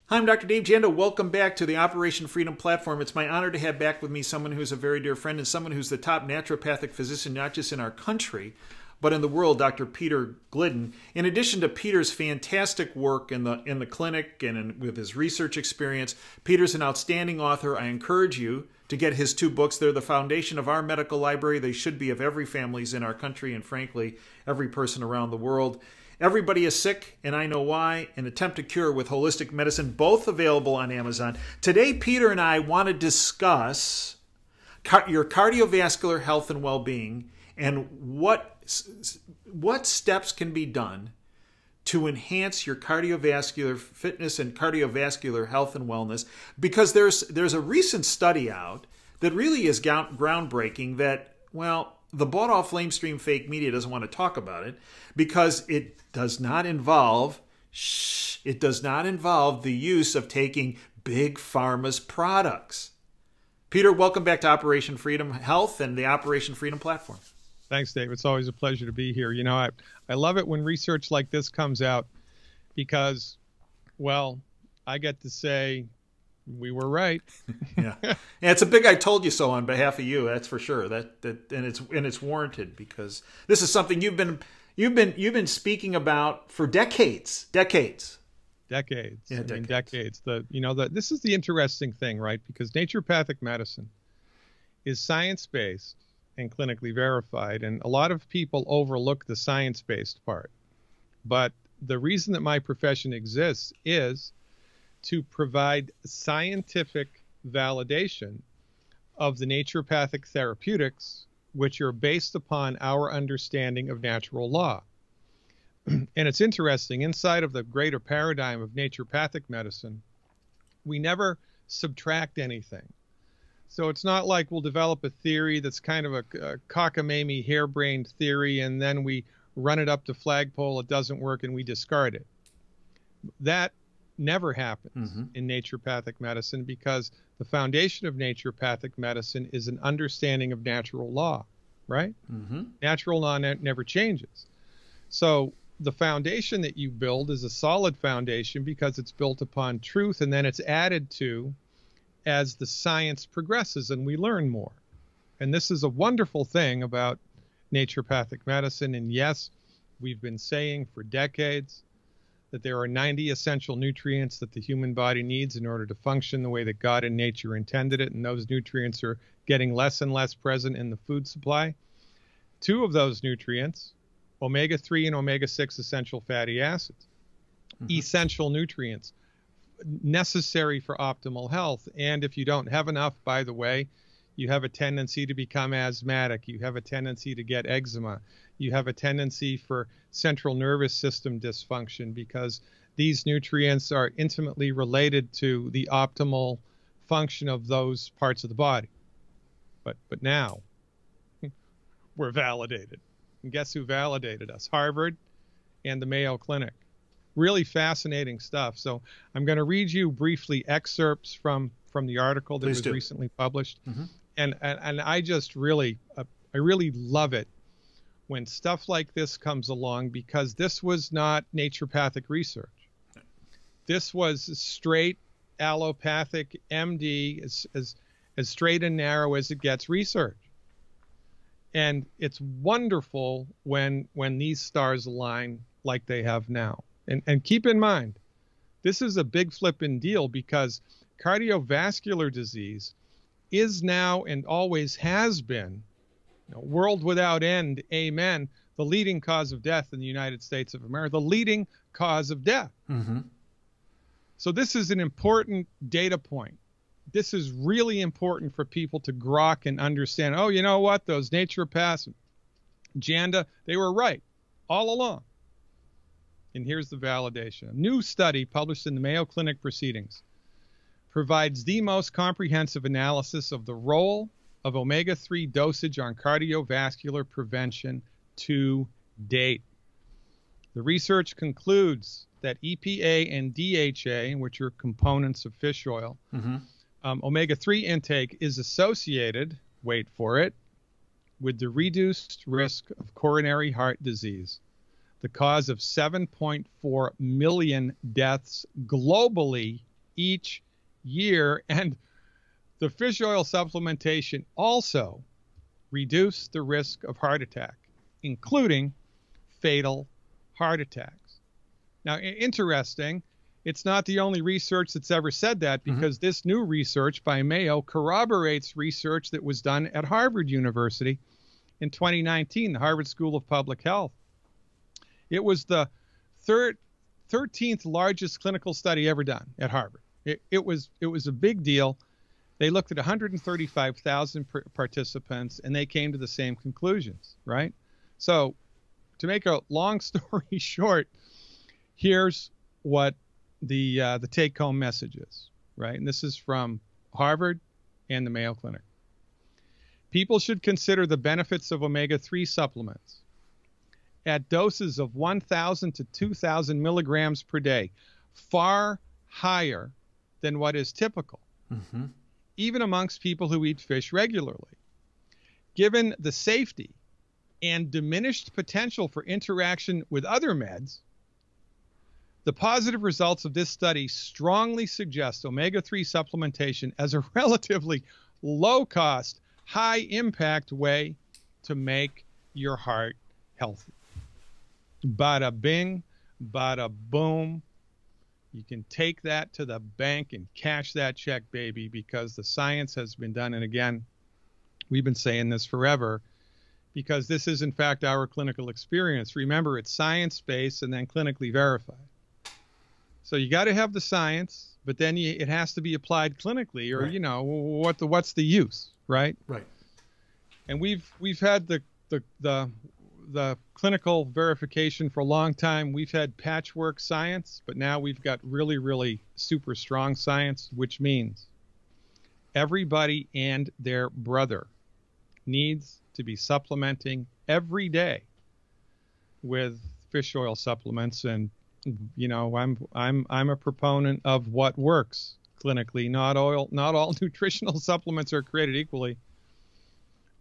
Hi, I'm Dr. Dave Janda. Welcome back to the Operation Freedom platform. It's my honor to have back with me someone who's a very dear friend and someone who's the top naturopathic physician, not just in our country, but in the world, Dr. Peter Glidden. In addition to Peter's fantastic work in the clinic and with his research experience, Peter's an outstanding author. I encourage you to get his two books. They're the foundation of our medical library. They should be of every family's in our country and, frankly, every person around the world. Everybody is Sick, and I Know Why, An Attempt to Cure with Holistic Medicine, both available on Amazon. Today, Peter and I want to discuss your cardiovascular health and well-being and what steps can be done to enhance your cardiovascular fitness and cardiovascular health and wellness, because there's a recent study out that really is groundbreaking that, well, the bought-off lamestream fake media doesn't want to talk about it because it does not involve the use of taking Big Pharma's products. Peter, welcome back to Operation Freedom Health and the Operation Freedom platform. Thanks, Dave. It's always a pleasure to be here. You know, I love it when research like this comes out because, well, I get to say we were right. Yeah, and it's a big "I told you so" on behalf of you. That's for sure. And it's warranted because this is something you've been speaking about for decades. Decades. Yeah, Decades. This is the interesting thing, right? Because naturopathic medicine is science-based and clinically verified, and a lot of people overlook the science-based part. But the reason that my profession exists is to provide scientific validation of the naturopathic therapeutics, which are based upon our understanding of natural law. And it's interesting, inside of the greater paradigm of naturopathic medicine, we never subtract anything. So it's not like we'll develop a theory that's kind of a cockamamie, harebrained theory, and then we run it up to flagpole, it doesn't work, and we discard it. That never happens in naturopathic medicine because the foundation of naturopathic medicine is an understanding of natural law, right? Natural law never changes. So the foundation that you build is a solid foundation because it's built upon truth, and then it's added to as the science progresses and we learn more. And this is a wonderful thing about naturopathic medicine. And yes, we've been saying for decades that there are 90 essential nutrients that the human body needs in order to function the way that God and nature intended it. And those nutrients are getting less and less present in the food supply. Two of those nutrients, omega-3 and omega-6 essential fatty acids, essential nutrients, necessary for optimal health. And if you don't have enough, by the way, you have a tendency to become asthmatic. You have a tendency to get eczema. You have a tendency for central nervous system dysfunction because these nutrients are intimately related to the optimal function of those parts of the body. But now we're validated. And guess who validated us? Harvard and the Mayo Clinic. Really fascinating stuff. So I'm going to read you briefly excerpts from the article that was recently published. And I just really, I really love it when stuff like this comes along because this was not naturopathic research. This was straight allopathic MD, as straight and narrow as it gets research. And it's wonderful when these stars align like they have now. And keep in mind, this is a big flippin' deal because cardiovascular disease is now and always has been, world without end, amen, the leading cause of death in the United States of America, the leading cause of death. So this is an important data point. This is really important for people to grok and understand, oh, you know what, those naturopaths, Janda, they were right all along. And here's the validation. A new study published in the Mayo Clinic Proceedings provides the most comprehensive analysis of the role of omega-3 dosage on cardiovascular prevention to date. The research concludes that EPA and DHA, which are components of fish oil, omega-3 intake is associated, wait for it, with the reduced risk of coronary heart disease, the cause of 7.4 million deaths globally each year. And the fish oil supplementation also reduced the risk of heart attack, including fatal heart attacks. Now, interesting, it's not the only research that's ever said that, because this new research by Mayo corroborates research that was done at Harvard University in 2019, the Harvard School of Public Health. It was the 13th largest clinical study ever done at Harvard. It was a big deal. They looked at 135,000 participants, and they came to the same conclusions, right? So to make a long story short, here's what the take-home message is, right? And this is from Harvard and the Mayo Clinic. People should consider the benefits of omega-3 supplements at doses of 1,000 to 2,000 milligrams per day, far higher than what is typical, even amongst people who eat fish regularly. Given the safety and diminished potential for interaction with other meds, the positive results of this study strongly suggest omega-3 supplementation as a relatively low-cost, high-impact way to make your heart healthy. Bada bing, bada boom. You can take that to the bank and cash that check, baby, because the science has been done. And again, we've been saying this forever, because this is, in fact, our clinical experience. Remember, it's science-based and then clinically verified. So you got to have the science, but then it has to be applied clinically, or, you know, what's the use, right? Right. And we've had the clinical verification for a long time. We've had patchwork science, but now we've got really, really super strong science, which means everybody and their brother needs to be supplementing every day with fish oil supplements. And you know, I'm a proponent of what works clinically. Not all nutritional supplements are created equally.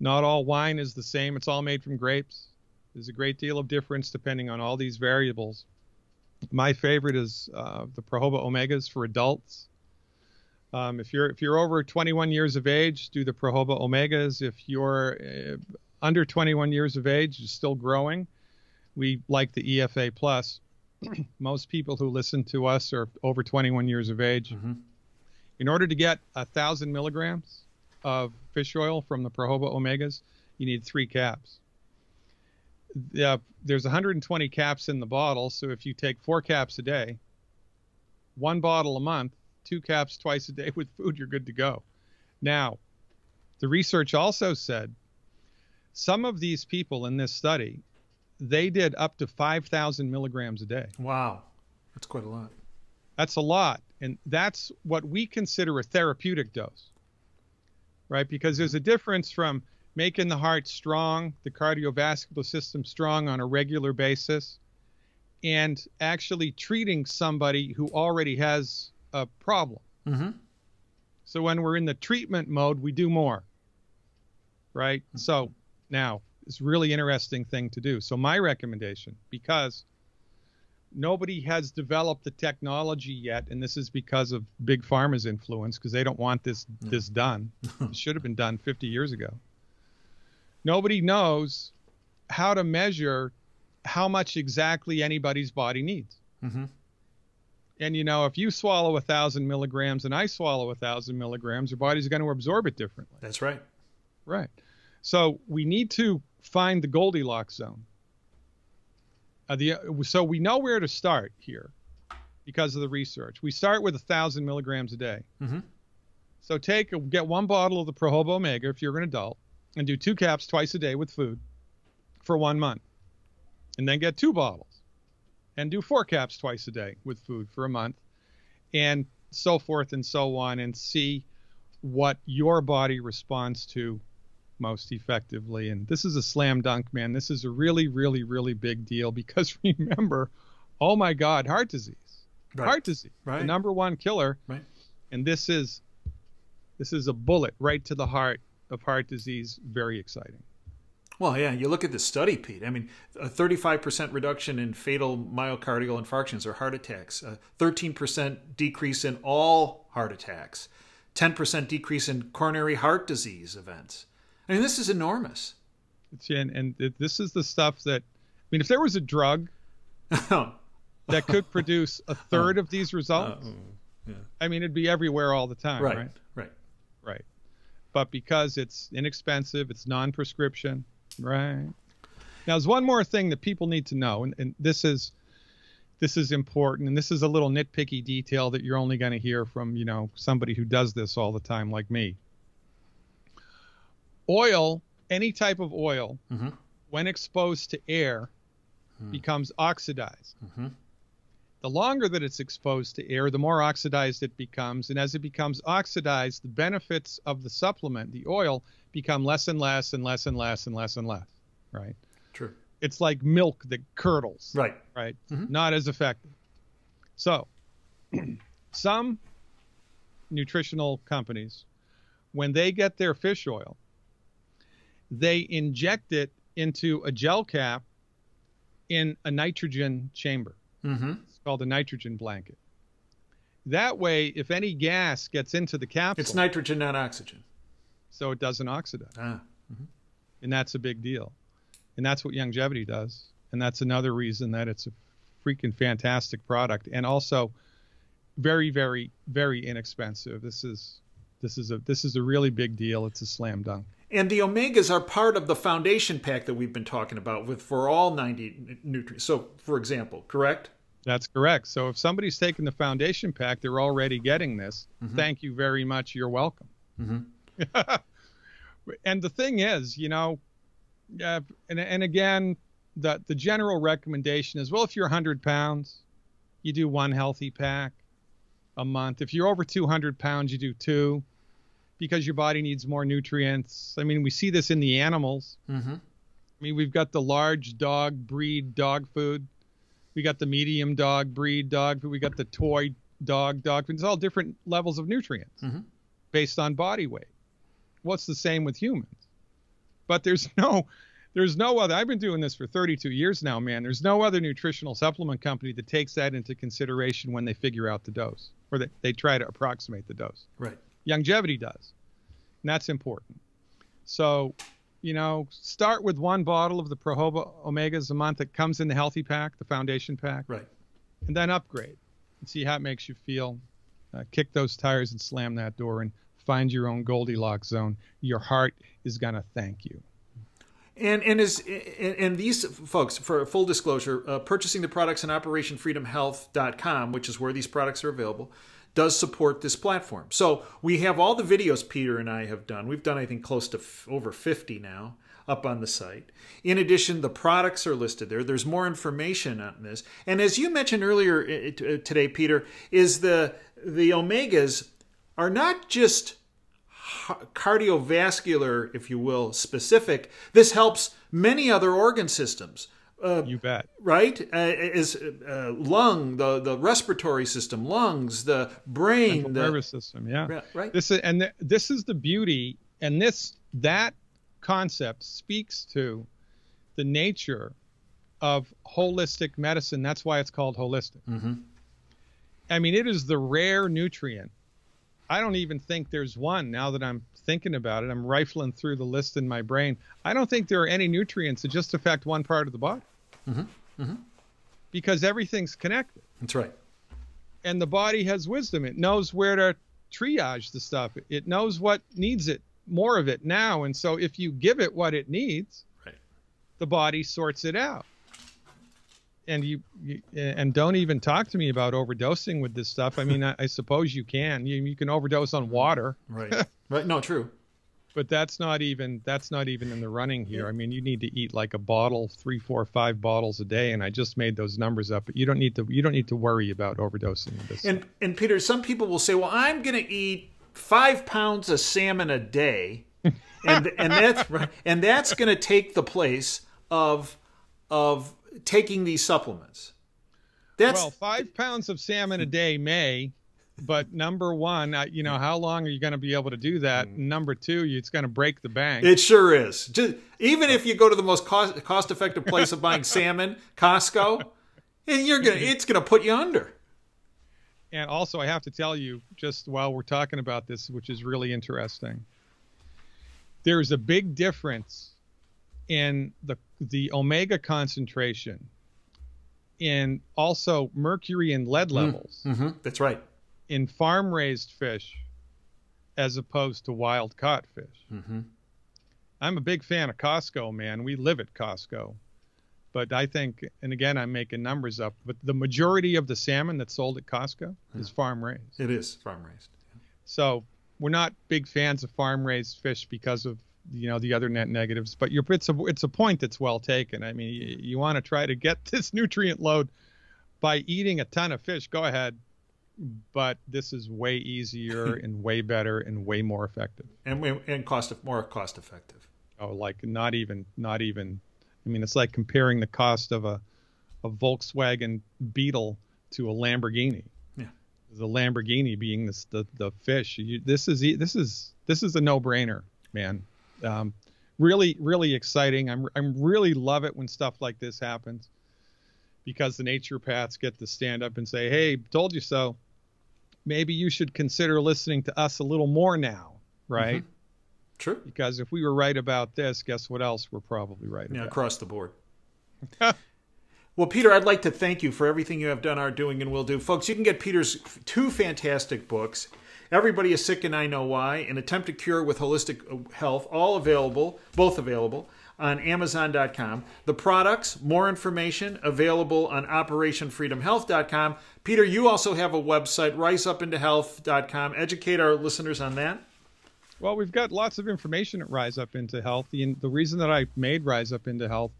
Not all wine is the same. It's all made from grapes. There's a great deal of difference depending on all these variables. My favorite is the Prohoba Omegas for adults. If you're over 21 years of age, do the Prohoba Omegas. If you're under 21 years of age, you're still growing, we like the EFA Plus. Most people who listen to us are over 21 years of age. In order to get 1,000 milligrams of fish oil from the Prohoba Omegas, you need 3 caps. There's 120 caps in the bottle, so if you take 4 caps a day, 1 bottle a month, 2 caps twice a day with food, you're good to go. Now, the research also said some of these people in this study, they did up to 5,000 milligrams a day. Wow. That's quite a lot. That's a lot. And that's what we consider a therapeutic dose, right? Because there's a difference from making the heart strong, the cardiovascular system strong on a regular basis, and actually treating somebody who already has a problem. So when we're in the treatment mode, we do more, right? So now, it's a really interesting thing to do. So my recommendation, because nobody has developed the technology yet, and this is because of Big Pharma's influence, because they don't want this done. It should have been done 50 years ago. Nobody knows how to measure how much exactly anybody's body needs. And, you know, if you swallow 1,000 milligrams and I swallow 1,000 milligrams, your body's going to absorb it differently. That's right. Right. So we need to find the Goldilocks zone. So we know where to start here because of the research. We start with 1,000 milligrams a day. So get 1 bottle of the Prohoba Omega if you're an adult, and do 2 caps twice a day with food for 1 month. And then get 2 bottles and do 4 caps twice a day with food for a month, and so forth and so on, and see what your body responds to most effectively. And this is a slam dunk, man. This is a really, really, really big deal, because remember, oh my God, heart disease. Heart disease, the #1 killer. And this is a bullet right to the heart of heart disease. Very exciting. Well, yeah, you look at the study, Pete. I mean, a 35% reduction in fatal myocardial infarctions or heart attacks, a 13% decrease in all heart attacks, 10% decrease in coronary heart disease events. I mean, this is enormous. This is the stuff that, I mean, if there was a drug that could produce a third of these results, I mean, it'd be everywhere all the time, right? Right. But because it's inexpensive, it's non-prescription, right? Now, there's one more thing that people need to know, and this is important, and this is a little nitpicky detail that you're only going to hear from, somebody who does this all the time like me. Oil, any type of oil, when exposed to air, becomes oxidized. The longer that it's exposed to air, the more oxidized it becomes. And as it becomes oxidized, the benefits of the supplement, the oil, become less and less and less and less and less and less, right? True. It's like milk that curdles. Right. Not as effective. So some nutritional companies, when they get their fish oil, they inject it into a gel cap in a nitrogen chamber. It's called a nitrogen blanket. That way, if any gas gets into the capsule... It's nitrogen, not oxygen. So it doesn't oxidize. And that's a big deal. And that's what Longevity does. And that's another reason that it's a freaking fantastic product. And also very, very, very inexpensive. This is a really big deal. It's a slam dunk. And the omegas are part of the foundation pack that we've been talking about for all 90 nutrients. So, for example, correct? That's correct. So if somebody's taking the foundation pack, they're already getting this. Thank you very much. You're welcome. And the thing is, and again, the general recommendation is, well, if you're 100 pounds, you do one healthy pack a month. If you're over 200 pounds, you do two, because your body needs more nutrients. I mean, we see this in the animals. I mean, we've got the large dog breed dog food. We got the medium dog breed dog food. We got the toy dog food. It's all different levels of nutrients based on body weight. What's the same with humans? But there's no other. I've been doing this for 32 years now, man. There's no other nutritional supplement company that takes that into consideration when they figure out the dose, or they try to approximate the dose. Right. Longevity does. And that's important. So, start with one bottle of the Prohoba Omegas a month that comes in the healthy pack, the foundation pack. Right. And then upgrade and see how it makes you feel. Kick those tires and slam that door and find your own Goldilocks zone. Your heart is going to thank you. And these folks, for full disclosure, purchasing the products on OperationFreedomHealth.com, which is where these products are available, does support this platform. So we have all the videos Peter and I have done. We've done, I think, close to over 50 now up on the site. In addition, the products are listed there. There's more information on this. And as you mentioned earlier today, Peter, is the omegas are not just cardiovascular, if you will, specific. This helps many other organ systems. You bet. Right? Is lung, the respiratory system, lungs, the brain, the nervous system. Yeah. Right. This is the beauty, and that concept speaks to the nature of holistic medicine. That's why it's called holistic. I mean, it is the rare nutrient. I don't even think there's one, now that I'm thinking about it. I'm rifling through the list in my brain. I don't think there are any nutrients that just affect one part of the body. Because everything's connected. That's right. And the body has wisdom. It knows where to triage the stuff. It knows what needs it, more of it now. And so if you give it what it needs, the body sorts it out. And and don't even talk to me about overdosing with this stuff. I mean, I suppose you can. You can overdose on water. Right. No, true. But that's not even in the running here. I mean, you need to eat like a bottle, 3, 4, 5 bottles a day, and I just made those numbers up. But you don't need to worry about overdosing with this. And Peter, some people will say, well, I'm going to eat 5 pounds of salmon a day, and that's right, and that's going to take the place of taking these supplements. Well, 5 pounds of salmon a day may, But number one, how long are you going to be able to do that? Number two, it's going to break the bank. It sure is. Even if you go to the most cost-effective place of buying salmon, Costco, and it's going to put you under. And also, I have to tell you, just while we're talking about this, which is really interesting, there's a big difference in the omega concentration, in also mercury and lead levels. Mm-hmm. That's right. In farm-raised fish as opposed to wild-caught fish. Mm-hmm. I'm a big fan of Costco, man. We live at Costco. But I think, and again, I'm making numbers up, but the majority of the salmon that's sold at Costco is farm-raised. It is farm-raised. So we're not big fans of farm-raised fish because of, the other net negatives. But it's a point that's well taken. I mean, you want to try to get this nutrient load by eating a ton of fish, go ahead. But this is way easier and way better and way more effective. And more cost effective. Oh, like not even. I mean, it's like comparing the cost of a Volkswagen Beetle to a Lamborghini. Yeah. The Lamborghini being the fish. This is a no-brainer, man. Really, really exciting. I'm really love it when stuff like this happens, because the naturopaths get to stand up and say, "Hey, told you so." Maybe you should consider listening to us a little more now, right? Mm-hmm. True. Because if we were right about this, guess what else we're probably right about? Across the board. Well, Peter, I'd like to thank you for everything you have done, are doing, and will do. Folks, you can get Peter's 2 fantastic books, Everybody is Sick and I Know Why, and Attempt to Cure with Holistic Health, both available on Amazon.com. The products, more information, available on OperationFreedomHealth.com. Peter, you also have a website, RiseUpIntoHealth.com. Educate our listeners on that. Well, we've got lots of information at Rise Up Into Health. The reason that I made Rise Up Into Health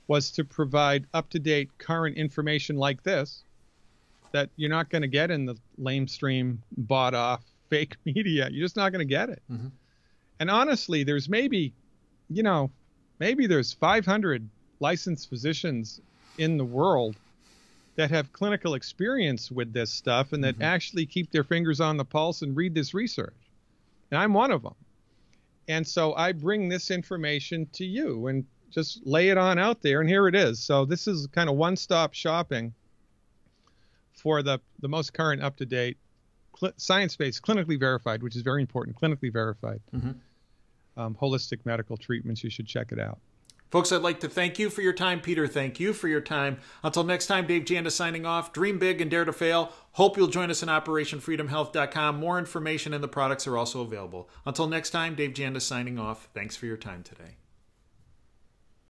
was to provide up-to-date current information like this that you're not going to get in the lamestream, bought-off, fake media. You're just not going to get it. Mm-hmm. And honestly, there's maybe there's 500 licensed physicians in the world that have clinical experience with this stuff and that actually keep their fingers on the pulse and read this research. And I'm one of them. And so I bring this information to you and just lay it on out there, and here it is. So this is kind of one-stop shopping for the most current, up-to-date, science-based, clinically verified, which is very important, clinically verified, holistic medical treatments. You should check it out. Folks, I'd like to thank you for your time. Peter, thank you for your time. Until next time, Dave Janda signing off. Dream big and dare to fail. Hope you'll join us on OperationFreedomHealth.com. More information and the products are also available. Until next time, Dave Janda signing off. Thanks for your time today.